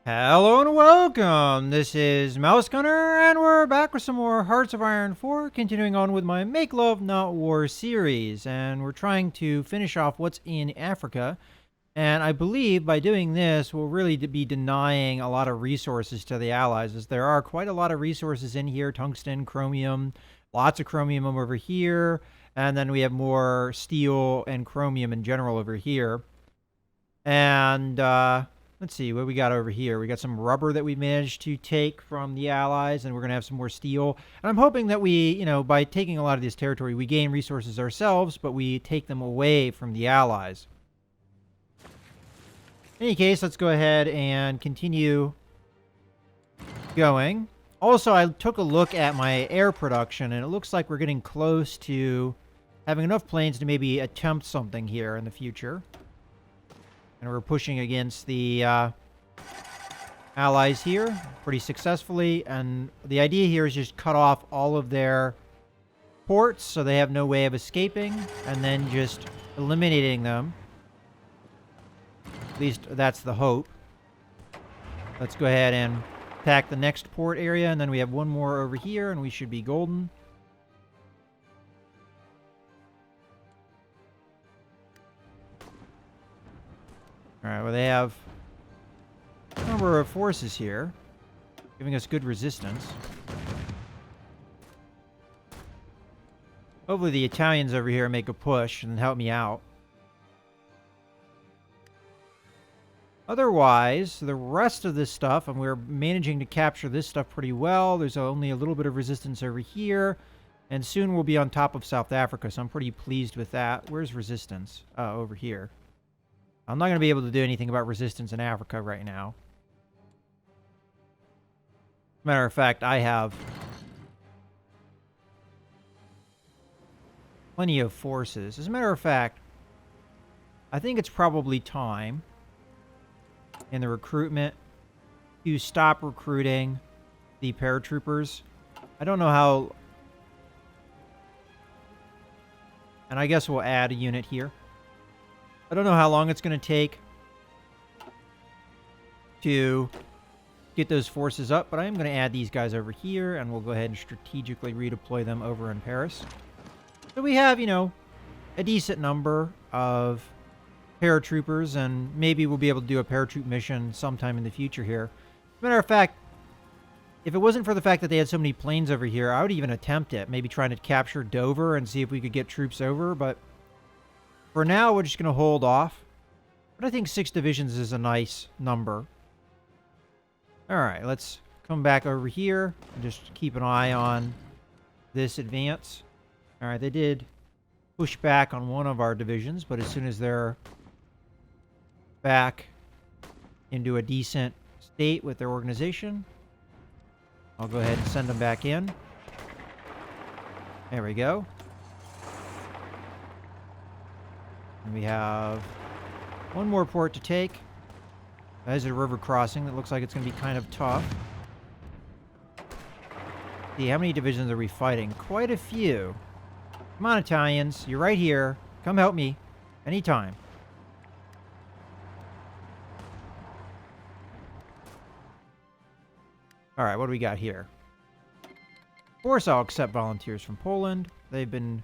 Hello and welcome. This is Mouse Gunner, and we're back with some more Hearts of Iron 4, continuing on with my Make Love Not War series. And we're trying to finish off what's in Africa. And I believe by doing this, we'll really be denying a lot of resources to the Allies, as there are quite a lot of resources in here: tungsten, chromium, lots of chromium over here, and then we have more steel and chromium in general over here. And let's see what we got over here. We got some rubber that we managed to take from the Allies, and we're going to have some more steel. And I'm hoping that we, by taking a lot of this territory, we gain resources ourselves, but we take them away from the Allies. In any case, let's go ahead and continue going. Also, I took a look at my air production, and it looks like we're getting close to having enough planes to maybe attempt something here in the future. And we're pushing against the Allies here pretty successfully. And the idea here is just cut off all of their ports so they have no way of escaping, and then just eliminating them. At least that's the hope. Let's go ahead and attack the next port area, and then we have one more over here, and we should be golden. Alright, well, they have a number of forces here, giving us good resistance. Hopefully the Italians over here make a push and help me out. Otherwise, the rest of this stuff, and we're managing to capture this stuff pretty well. There's only a little bit of resistance over here, and soon we'll be on top of South Africa, so I'm pretty pleased with that. Where's resistance? Over here. I'm not going to be able to do anything about resistance in Africa right now. Matter of fact, I have plenty of forces. As a matter of fact, I think it's probably time in the recruitment to stop recruiting the paratroopers. I don't know how... And I guess we'll add a unit here. I don't know how long it's going to take to get those forces up, but I am going to add these guys over here, and we'll go ahead and strategically redeploy them over in Paris. So we have, a decent number of paratroopers, and maybe we'll be able to do a paratroop mission sometime in the future here. As a matter of fact, if it wasn't for the fact that they had so many planes over here, I would even attempt it. Maybe trying to capture Dover and see if we could get troops over, but for now, we're just going to hold off. But I think 6 divisions is a nice number. Alright, let's come back over here and just keep an eye on this advance. Alright, they did push back on one of our divisions, but as soon as they're back into a decent state with their organization, I'll go ahead and send them back in. There we go. And we have one more port to take. That is a river crossing that looks like it's going to be kind of tough. See, how many divisions are we fighting? Quite a few. Come on, Italians. You're right here. Come help me. Anytime. Alright, what do we got here? Of course I'll accept volunteers from Poland. They've been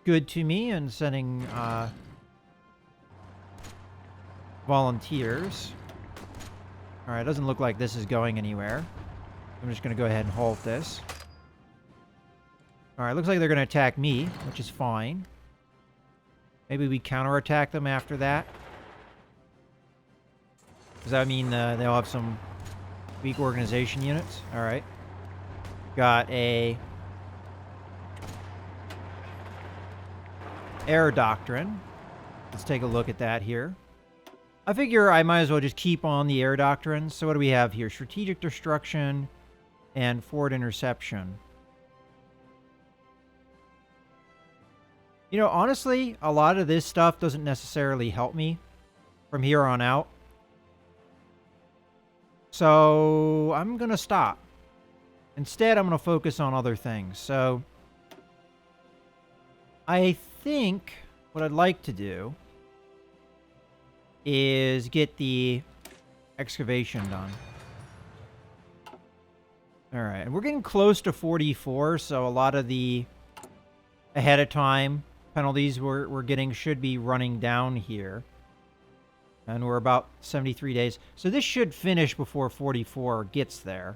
good to me and sending volunteers. Alright, doesn't look like this is going anywhere. I'm just going to go ahead and halt this. Alright, looks like they're going to attack me, which is fine. Maybe we counterattack them after that. Does that mean they'll have some weak organization units? Alright. Got a air doctrine. Let's take a look at that here. I figure I might as well just keep on the air doctrine. So what do we have here? Strategic destruction and forward interception. Honestly, a lot of this stuff doesn't necessarily help me from here on out. So I'm going to stop. Instead, I'm going to focus on other things. So I think what I'd like to do is get the excavation done. Alright, and we're getting close to 44, so a lot of the ahead of time penalties we're getting should be running down here. And we're about 73 days. So this should finish before 44 gets there.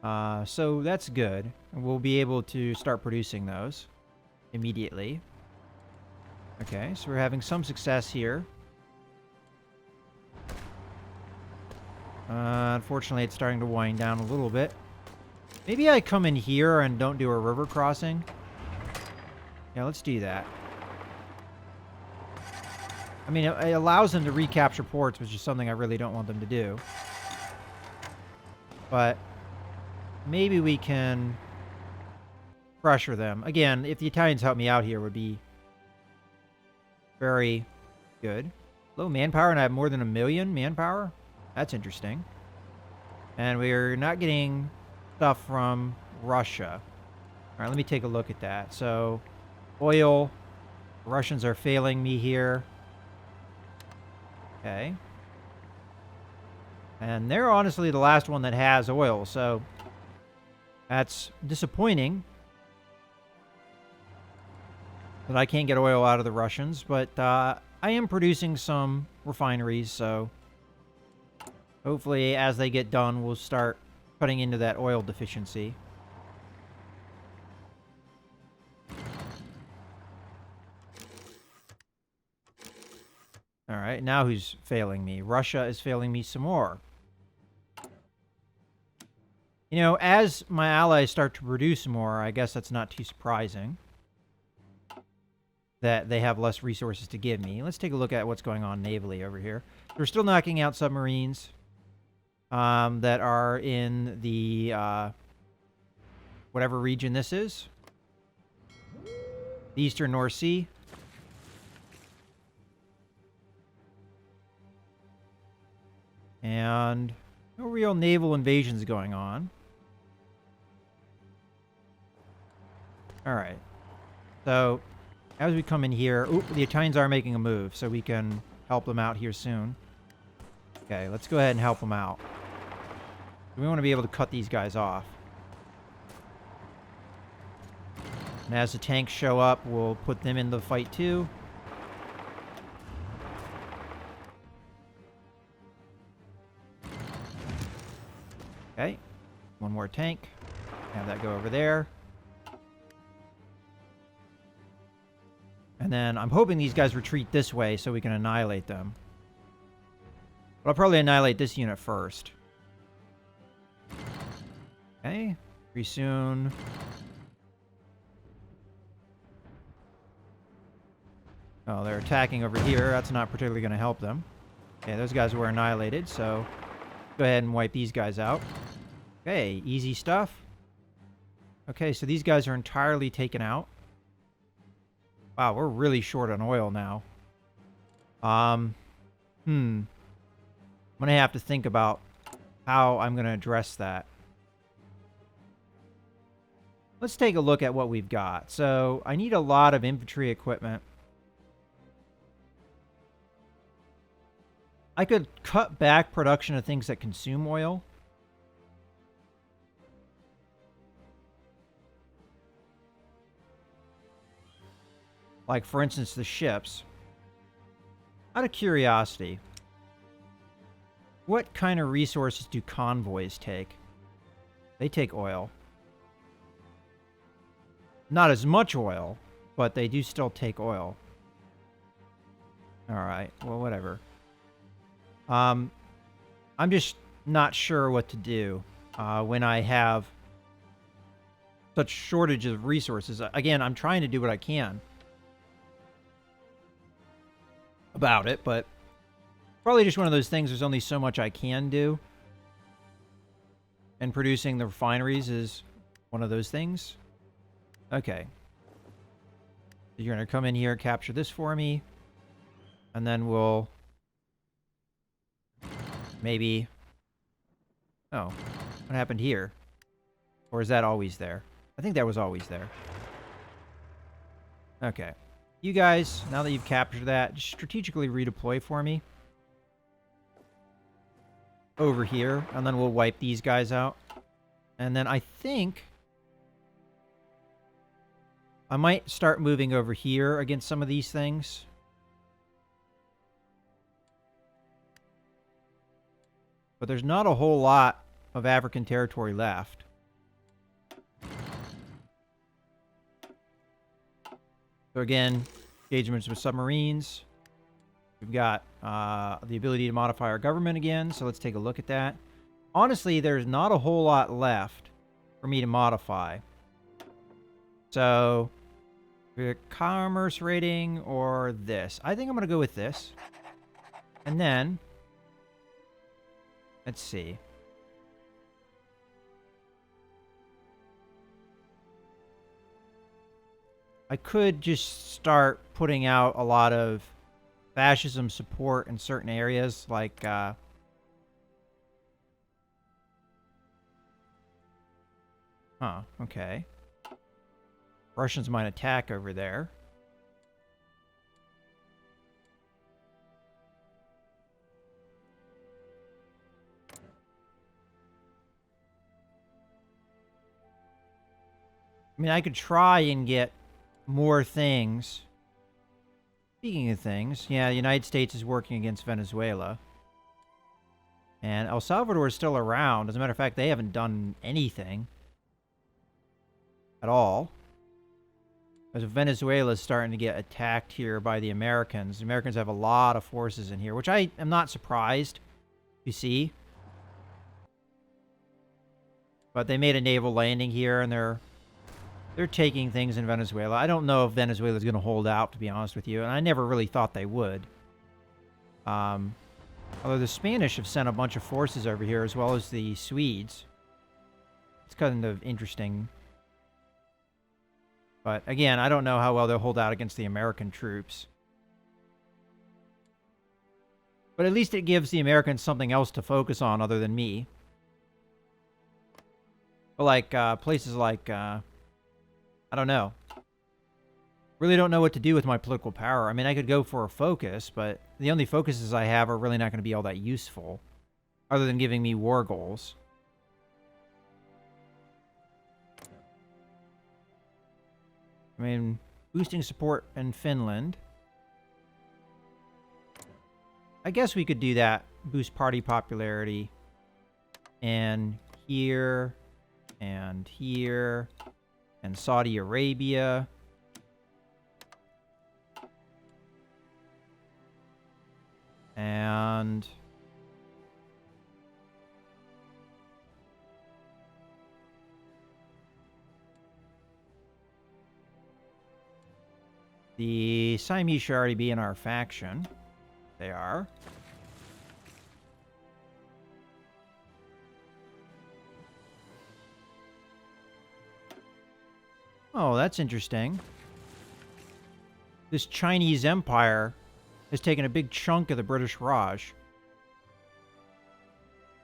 So that's good. And we'll be able to start producing those immediately. Okay, so we're having some success here. Unfortunately, it's starting to wind down a little bit. Maybe I come in here and don't do a river crossing. Yeah, let's do that. I mean, it allows them to recapture ports, which is something I really don't want them to do. But maybe we can pressure them. Again, if the Italians help me out here, would be very good. Low manpower, and I have more than 1 million manpower? That's interesting. And we're not getting stuff from Russia. All right, let me take a look at that. So, oil. The Russians are failing me here. Okay. And they're honestly the last one that has oil, so that's disappointing that I can't get oil out of the Russians, but I am producing some refineries, so hopefully as they get done, we'll start cutting into that oil deficiency. Alright, now who's failing me? Russia is failing me some more. You know, as my allies start to produce more, I guess that's not too surprising that they have less resources to give me. Let's take a look at what's going on navally over here. We're still knocking out submarines that are in the whatever region this is. The Eastern North Sea. And no real naval invasions going on. Alright. So, as we come in here... Ooh, the Italians are making a move, so we can help them out here soon. Okay, let's go ahead and help them out. We want to be able to cut these guys off. And as the tanks show up, we'll put them in the fight too. Okay, one more tank. Have that go over there. And then I'm hoping these guys retreat this way so we can annihilate them. But I'll probably annihilate this unit first. Okay, pretty soon. Oh, they're attacking over here. That's not particularly going to help them. Okay, those guys were annihilated, so go ahead and wipe these guys out. Okay, easy stuff. Okay, so these guys are entirely taken out. Wow, we're really short on oil now. I'm going to have to think about how I'm going to address that. Let's take a look at what we've got. So, I need a lot of infantry equipment. I could cut back production of things that consume oil. Like, for instance, the ships. Out of curiosity, what kind of resources do convoys take? They take oil. Not as much oil, but they do still take oil. Alright, well, whatever. I'm just not sure what to do when I have such shortages of resources. Again, I'm trying to do what I can about it, but probably just one of those things. There's only so much I can do. And producing the refineries is one of those things. Okay. You're going to come in here, capture this for me. And then we'll... maybe... Oh. What happened here? Or is that always there? I think that was always there. Okay. You guys, now that you've captured that, just strategically redeploy for me. over here, and then we'll wipe these guys out. And then I think I might start moving over here against some of these things. But there's not a whole lot of African territory left. So again, engagements with submarines. We've got the ability to modify our government again, so let's take a look at that. Honestly, there's not a whole lot left for me to modify. So, the commerce rating or this. I think I'm going to go with this. And then, let's see. I could just start putting out a lot of fascism support in certain areas, like, okay. Russians might attack over there. I mean, I could try and get more things. Speaking of things, yeah, the United States is working against Venezuela. And El Salvador is still around. As a matter of fact, they haven't done anything at all. As Venezuela is starting to get attacked here by the Americans. The Americans have a lot of forces in here, which I am not surprised to see. But they made a naval landing here, and they're taking things in Venezuela. I don't know if Venezuela is going to hold out, to be honest with you, and I never really thought they would. Although the Spanish have sent a bunch of forces over here, as well as the Swedes. It's kind of interesting. But again, I don't know how well they'll hold out against the American troops. But at least it gives the Americans something else to focus on other than me. But like places like, I don't know. Really don't know what to do with my political power. I mean, I could go for a focus, but the only focuses I have are really not going to be all that useful. Other than giving me war goals. I mean, boosting support in Finland. I guess we could do that. Boost party popularity. And here. And here. And Saudi Arabia. And the Siamese should already be in our faction. They are. Oh, that's interesting. This Chinese Empire has taken a big chunk of the British Raj.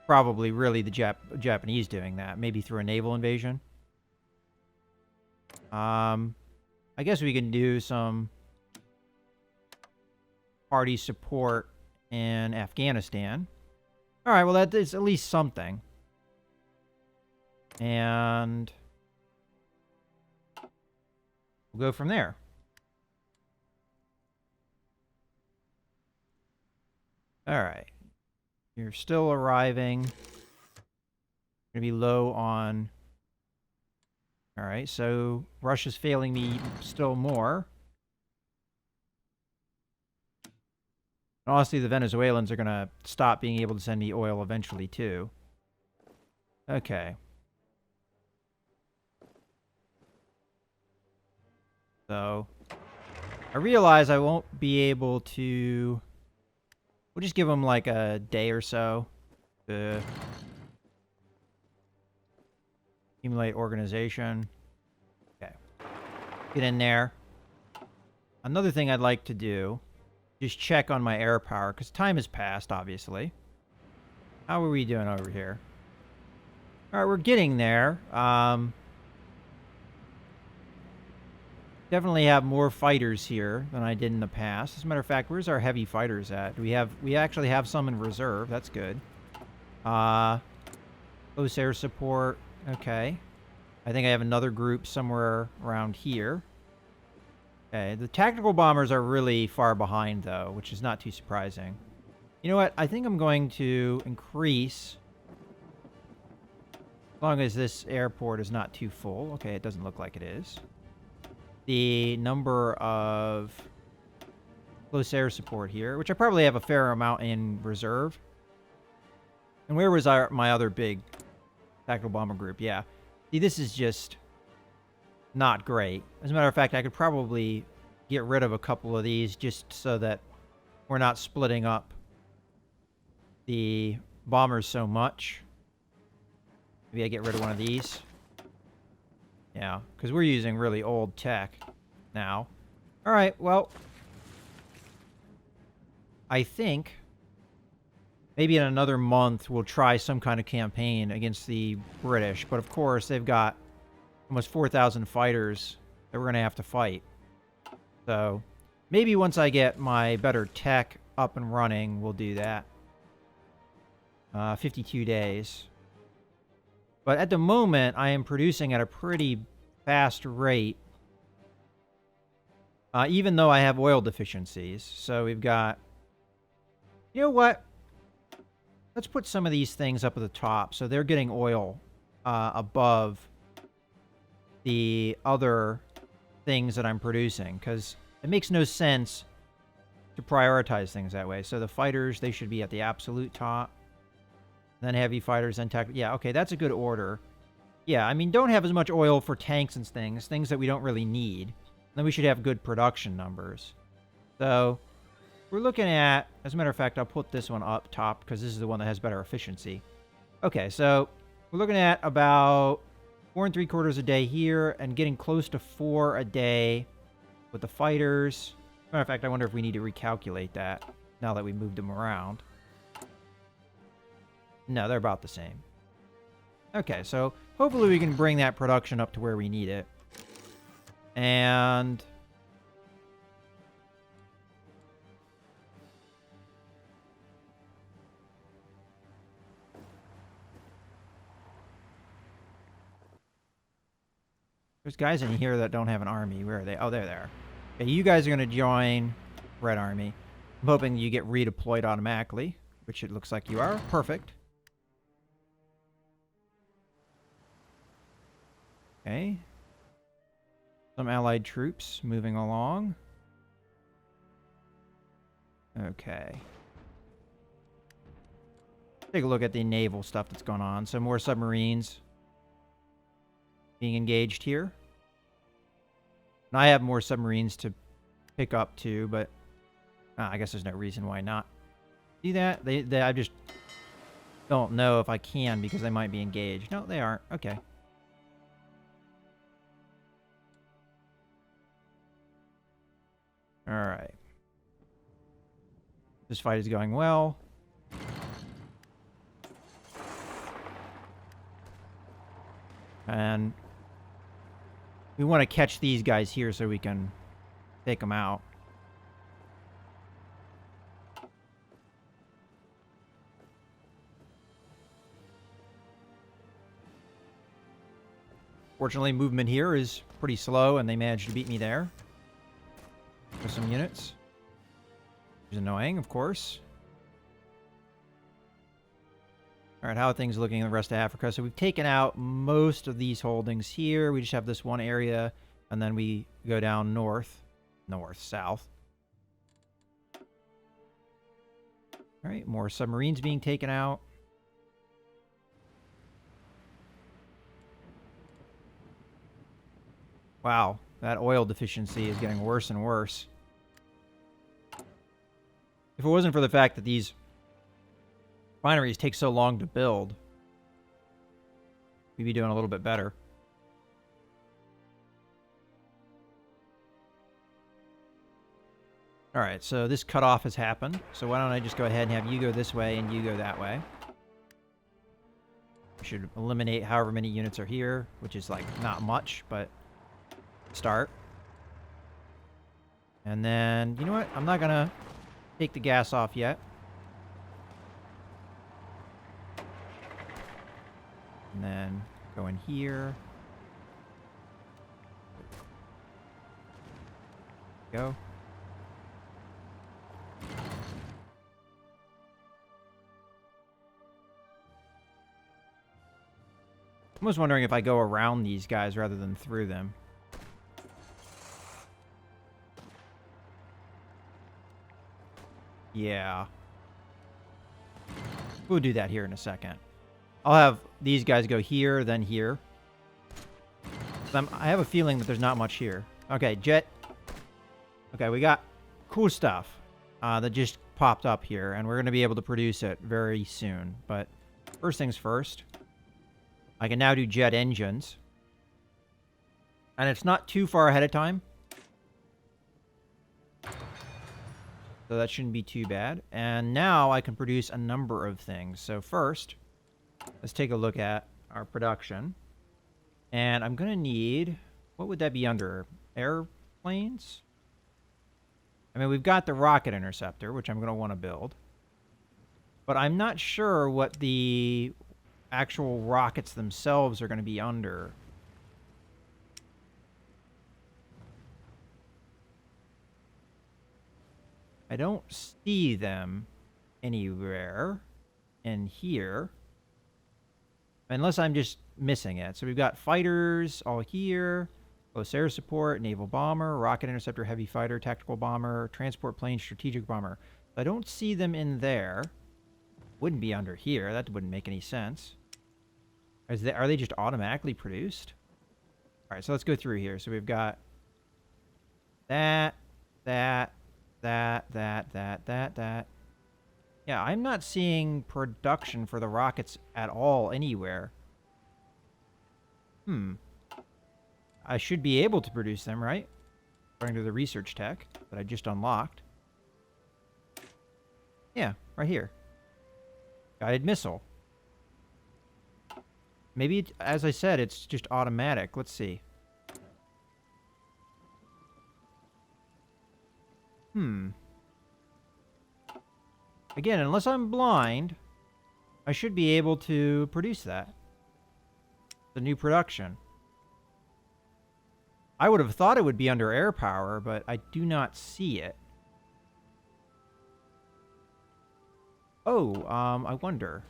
Probably really the Japanese doing that. Maybe through a naval invasion. I guess we can do some party support in Afghanistan. Alright, well that is at least something. And we'll go from there. Alright. You're still arriving. Gonna be low on... Alright, so Russia's failing me still more. Honestly, the Venezuelans are gonna stop being able to send me oil eventually, too. Okay. So, I realize I won't be able to... We'll just give them like a day or so to accumulate organization. Okay. Get in there. Another thing I'd like to do, just check on my air power, because time has passed, obviously. How are we doing over here? Alright, we're getting there. Definitely have more fighters here than I did in the past. As a matter of fact, where's our heavy fighters at? We actually have some in reserve. That's good. Close air support. Okay. I think I have another group somewhere around here. Okay, the tactical bombers are really far behind, though, which is not too surprising. You know what? I think I'm going to increase, as long as this airport is not too full. Okay, it doesn't look like it is. The number of close air support here, which I probably have a fair amount in reserve. And where was my other big tactical bomber group? Yeah. See, this is just not great. As a matter of fact, I could probably get rid of a couple of these just so that we're not splitting up the bombers so much. Maybe I get rid of one of these. Yeah, because we're using really old tech now. All right, well, I think maybe in another month we'll try some kind of campaign against the British. But of course, they've got almost 4,000 fighters that we're going to have to fight. So maybe once I get my better tech up and running, we'll do that. 52 days. But at the moment, I am producing at a pretty fast rate. Even though I have oil deficiencies. So we've got... You know what? Let's put some of these things up at the top. So they're getting oil above the other things that I'm producing. Because it makes no sense to prioritize things that way. So the fighters, they should be at the absolute top. Then heavy fighters, then tech. Yeah, okay, that's a good order. Yeah, I mean, don't have as much oil for tanks and things that we don't really need. Then we should have good production numbers. So we're looking at, as a matter of fact, I'll put this one up top because this is the one that has better efficiency. Okay, so we're looking at about 4 3/4 a day here and getting close to 4 a day with the fighters. As a matter of fact, I wonder if we need to recalculate that now that we moved them around. No, they're about the same. Okay, so hopefully we can bring that production up to where we need it. And there's guys in here that don't have an army. Where are they? Oh, they're there. Okay, you guys are going to join Red Army. I'm hoping you get redeployed automatically, which it looks like you are. Perfect. Okay. Some allied troops moving along. Okay. Take a look at the naval stuff that's going on. Some more submarines being engaged here. And I have more submarines to pick up too, but I guess there's no reason why not. See that? I just don't know if I can because they might be engaged. No, they aren't. Okay. All right. This fight is going well. And we want to catch these guys here so we can take them out. Fortunately, movement here is pretty slow, and they managed to beat me there with some units. Which is annoying, of course. Alright, how are things looking in the rest of Africa? So we've taken out most of these holdings here. We just have this one area, and then we go down north, south. Alright, more submarines being taken out. Wow, that oil deficiency is getting worse and worse. If it wasn't for the fact that these refineries take so long to build, we'd be doing a little bit better. Alright, so this cutoff has happened. So why don't I just go ahead and have you go this way and you go that way. We should eliminate however many units are here, which is like not much, but start. And then, you know what? I'm not gonna take the gas off yet. And then go in here. Go. I was wondering if I go around these guys rather than through them. Yeah. We'll do that here in a second. I'll have these guys go here, then here. I have a feeling that there's not much here. Okay, jet. Okay, we got cool stuff that just popped up here, and we're going to be able to produce it very soon. But first things first, I can now do jet engines. And it's not too far ahead of time. So that shouldn't be too bad. And now I can produce a number of things. So first, let's take a look at our production. And I'm going to need... What would that be under? Airplanes? I mean, we've got the rocket interceptor, which I'm going to want to build. But I'm not sure what the actual rockets themselves are going to be under. I don't see them anywhere in here. Unless I'm just missing it. So we've got fighters all here. Close air support, naval bomber, rocket interceptor, heavy fighter, tactical bomber, transport plane, strategic bomber. I don't see them in there. Wouldn't be under here. That wouldn't make any sense. Are they just automatically produced? All right, so let's go through here. So we've got that. Yeah, I'm not seeing production for the rockets at all anywhere. I should be able to produce them, right? According to the research tech that I just unlocked. Yeah, right here. Guided missile. Maybe, as I said, it's just automatic. Let's see. Again, unless I'm blind, I should be able to produce that. The new production. I would have thought it would be under air power, but I do not see it. Oh, I wonder.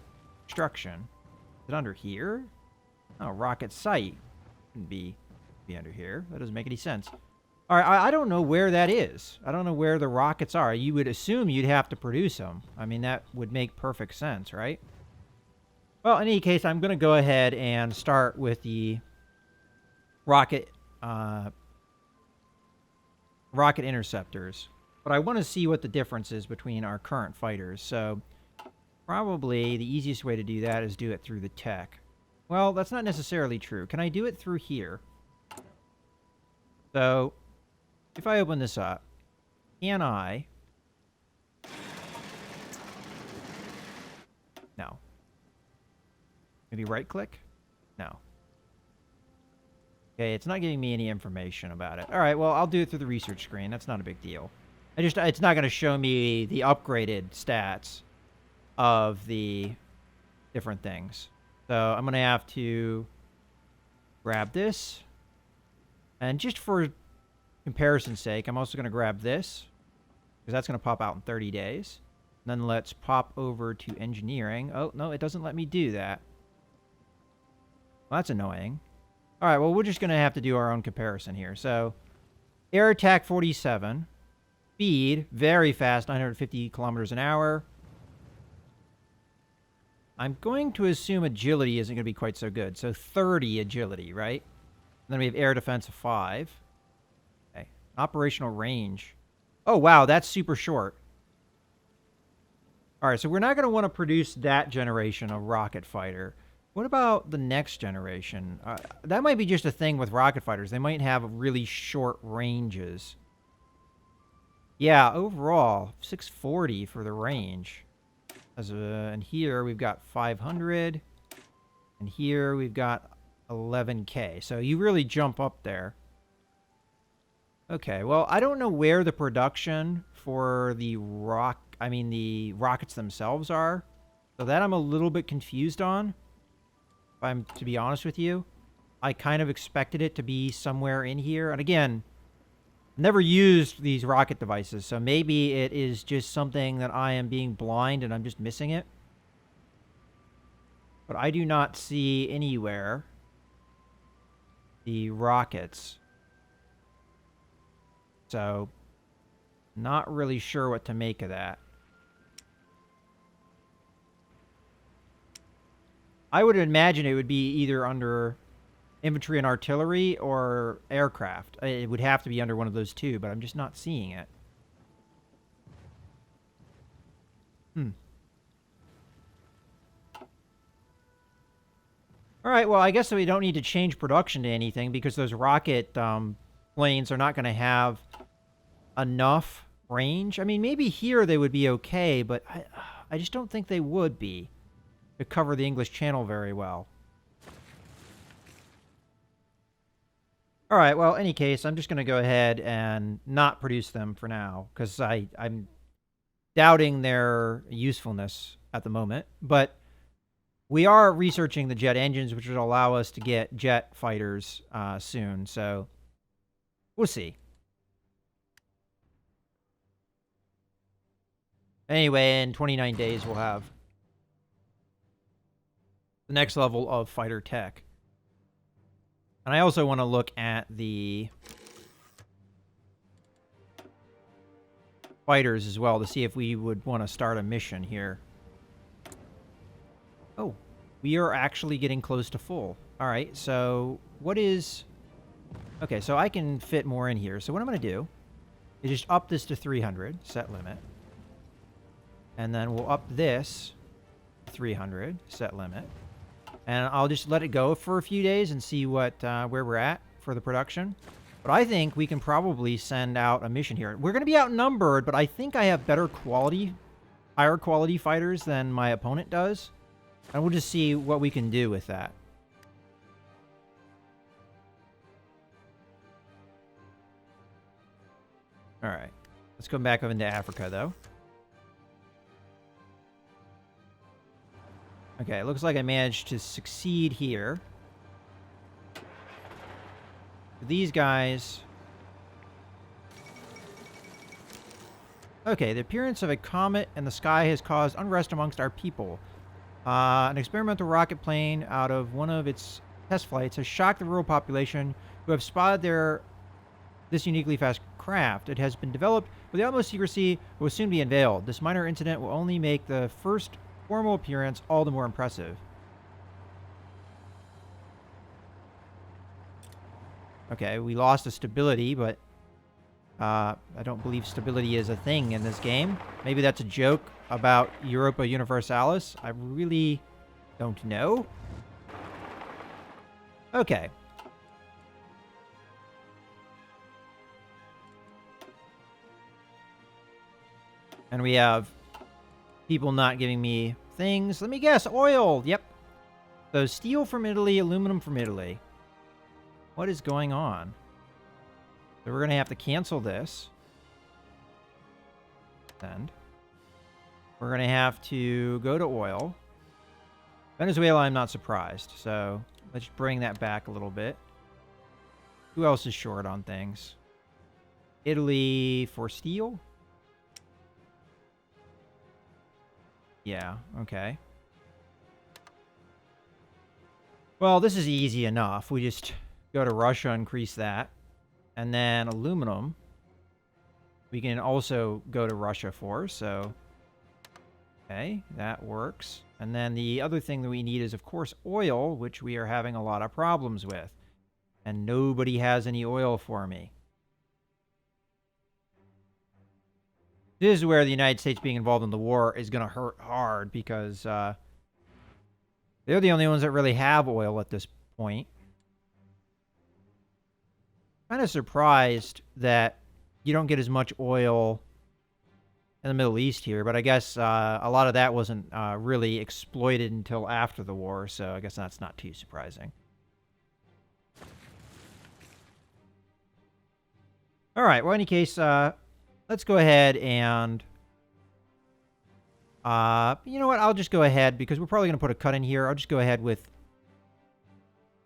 Construction. Is it under here? Oh, rocket site. Wouldn't be under here. That doesn't make any sense. All right, I don't know where that is. I don't know where the rockets are. You would assume you'd have to produce them. I mean, that would make perfect sense, right? Well, in any case, I'm going to go ahead and start with the rocket interceptors. But I want to see what the difference is between our current fighters. So probably the easiest way to do that is do it through the tech. Well, that's not necessarily true. Can I do it through here? So if I open this up, can I... No. Maybe right-click? No. Okay, it's not giving me any information about it. All right, well, I'll do it through the research screen. That's not a big deal. It's not going to show me the upgraded stats of the different things. So I'm going to have to grab this. And just for comparison's sake, I'm also going to grab this, because that's going to pop out in 30 days. And then let's pop over to engineering. Oh, no, it doesn't let me do that. Well, that's annoying. All right, well, we're just going to have to do our own comparison here. So, air attack 47. Speed, very fast, 950 kilometers an hour. I'm going to assume agility isn't going to be quite so good. So, 30 agility, right? And then we have air defense of 5. Okay. Operational range. Oh, wow, that's super short. All right, so we're not going to want to produce that generation of rocket fighter. What about the next generation? That might be just a thing with rocket fighters. They might have really short ranges. Yeah, overall, 640 for the range. And here we've got 500. And here we've got 11K. So you really jump up there. Okay, well, I don't know where the production for the rockets themselves are. So that I'm a little bit confused on. if I'm to be honest with you. I kind of expected it to be somewhere in here. And again, never used these rocket devices, so maybe it is just something that I am being blind and I'm just missing it. But I do not see anywhere the rockets. So, not really sure what to make of that. I would imagine it would be either under infantry and artillery or aircraft. It would have to be under one of those two, but I'm just not seeing it. All right, well, I guess we don't need to change production to anything because those rocket planes are not going to have enough range. I mean, maybe here they would be okay, but I just don't think they would be to cover the English Channel very well. All right, well, any case, I'm just going to go ahead and not produce them for now because I'm doubting their usefulness at the moment. But we are researching the jet engines, which would allow us to get jet fighters soon. So we'll see. Anyway, in 29 days, we'll have the next level of fighter tech. And I also want to look at the fighters as well to see if we would want to start a mission here. Oh, we are actually getting close to full. All right, so what is... Okay, so I can fit more in here. So what I'm going to do is just up this to 300, set limit. And then we'll up this to 300, set limit. And I'll just let it go for a few days and see what where we're at for the production. But I think we can probably send out a mission here. We're going to be outnumbered, but I think I have better quality, higher quality fighters than my opponent does. And we'll just see what we can do with that. All right. Let's go back over into Africa, though. Okay, it looks like I managed to succeed here. These guys... Okay, the appearance of a comet in the sky has caused unrest amongst our people. An experimental rocket plane out of one of its test flights has shocked the rural population who have spotted this uniquely fast craft. It has been developed with the utmost secrecy but will soon be unveiled. This minor incident will only make the first formal appearance all the more impressive. Okay, we lost the stability, but I don't believe stability is a thing in this game. Maybe that's a joke about Europa Universalis. I really don't know. Okay. And we have people not giving me things. Let me guess. Oil. Yep. So steel from Italy, aluminum from Italy. What is going on? So we're going to have to cancel this. And we're going to have to go to oil. Venezuela, I'm not surprised. So let's bring that back a little bit. Who else is short on things? Italy for steel? Yeah, okay. Well, this is easy enough. We just go to Russia, increase that. And then aluminum, we can also go to Russia for, so... Okay, that works. And then the other thing that we need is, of course, oil, which we are having a lot of problems with. And nobody has any oil for me. This is where the United States being involved in the war is going to hurt hard because they're the only ones that really have oil at this point. Kind of surprised that you don't get as much oil in the Middle East here, but I guess a lot of that wasn't really exploited until after the war, so I guess that's not too surprising. All right, well, in any case, let's go ahead and... you know what? I'll just go ahead, because we're probably going to put a cut in here. I'll just go ahead with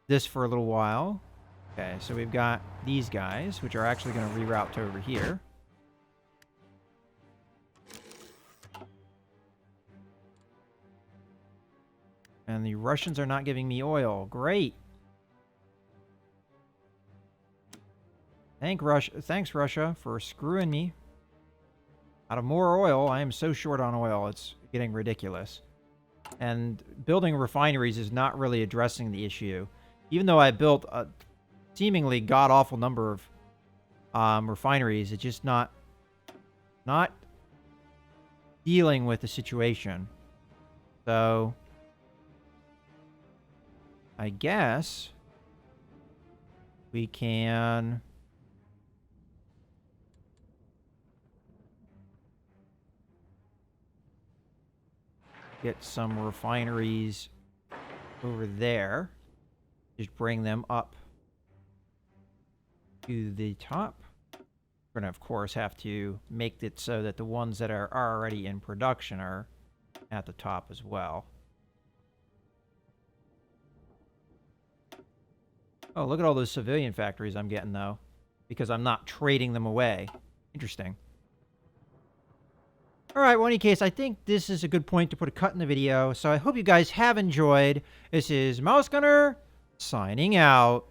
this for a little while. Okay, so we've got these guys, which are actually going to reroute to over here. And the Russians are not giving me oil. Great. Thanks, Russia, for screwing me out of more oil. I am so short on oil. It's getting ridiculous. And building refineries is not really addressing the issue. Even though I built a seemingly god-awful number of refineries, it's just not dealing with the situation. So I guess we can get some refineries over there. Just bring them up to the top. We're going to, of course, have to make it so that the ones that are already in production are at the top as well. Oh, look at all those civilian factories I'm getting, though, because I'm not trading them away. Interesting. All right, well, in any case, I think this is a good point to put a cut in the video. So I hope you guys have enjoyed. This is Mouse Gunner signing out.